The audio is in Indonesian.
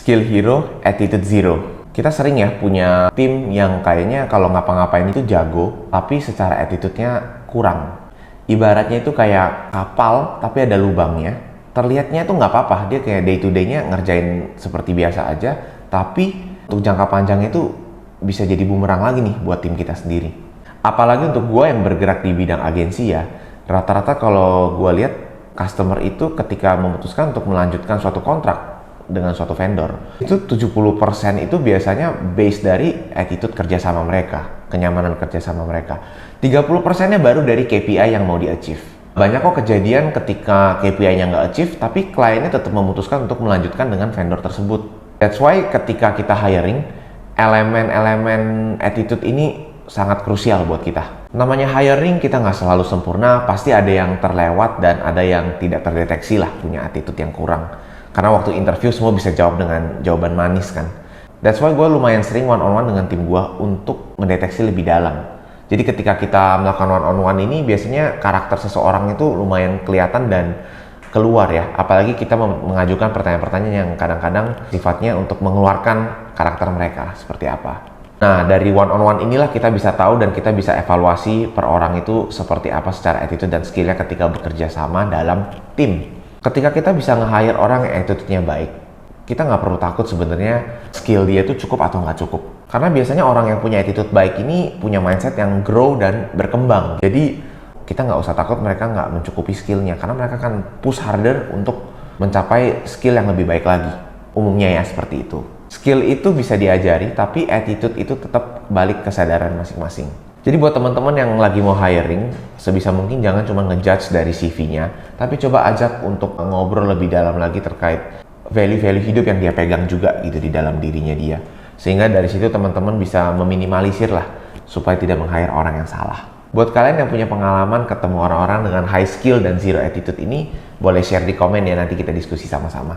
Skill hero, attitude zero. Kita sering ya punya tim yang kayaknya kalau ngapa-ngapain itu jago, tapi secara attitude-nya kurang. Ibaratnya itu kayak kapal, tapi ada lubangnya. Terlihatnya tuh nggak apa-apa, dia kayak day to day-nya ngerjain seperti biasa aja, tapi untuk jangka panjangnya itu bisa jadi bumerang lagi nih buat tim kita sendiri. Apalagi untuk gue yang bergerak di bidang agensi ya, rata-rata kalau gue lihat customer itu ketika memutuskan untuk melanjutkan suatu kontrak dengan suatu vendor, itu 70% itu biasanya base dari attitude kerjasama mereka, kenyamanan kerjasama mereka. 30%-nya baru dari KPI yang mau di-achieve. Banyak kok kejadian ketika KPI-nya nggak achieve, tapi kliennya tetap memutuskan untuk melanjutkan dengan vendor tersebut. That's why ketika kita hiring, elemen-elemen attitude ini sangat krusial buat kita. Namanya hiring, kita nggak selalu sempurna, pasti ada yang terlewat dan ada yang tidak terdeteksi lah punya attitude yang kurang. Karena waktu interview semua bisa jawab dengan jawaban manis kan. That's why gue lumayan sering one-on-one dengan tim gue untuk mendeteksi lebih dalam. Jadi ketika kita melakukan one-on-one ini biasanya karakter seseorang itu lumayan kelihatan dan keluar ya. Apalagi kita mengajukan pertanyaan-pertanyaan yang kadang-kadang sifatnya untuk mengeluarkan karakter mereka seperti apa. Nah, dari one-on-one inilah kita bisa tahu dan kita bisa evaluasi per orang itu seperti apa secara attitude dan skillnya ketika bekerja sama dalam tim. Ketika kita bisa nge-hire orang yang attitude-nya baik, kita nggak perlu takut sebenarnya skill dia itu cukup atau nggak cukup. Karena biasanya orang yang punya attitude baik ini punya mindset yang grow dan berkembang. Jadi kita nggak usah takut mereka nggak mencukupi skillnya, karena mereka akan push harder untuk mencapai skill yang lebih baik lagi. Umumnya ya seperti itu. Skill itu bisa diajari, tapi attitude itu tetap balik kesadaran masing-masing. Jadi buat teman-teman yang lagi mau hiring, sebisa mungkin jangan cuma ngejudge dari CV-nya, tapi coba ajak untuk ngobrol lebih dalam lagi terkait value-value hidup yang dia pegang juga gitu di dalam dirinya dia. Sehingga dari situ teman-teman bisa meminimalisir lah supaya tidak meng-hire orang yang salah. Buat kalian yang punya pengalaman ketemu orang-orang dengan high skill dan zero attitude ini, boleh share di komen ya, nanti kita diskusi sama-sama.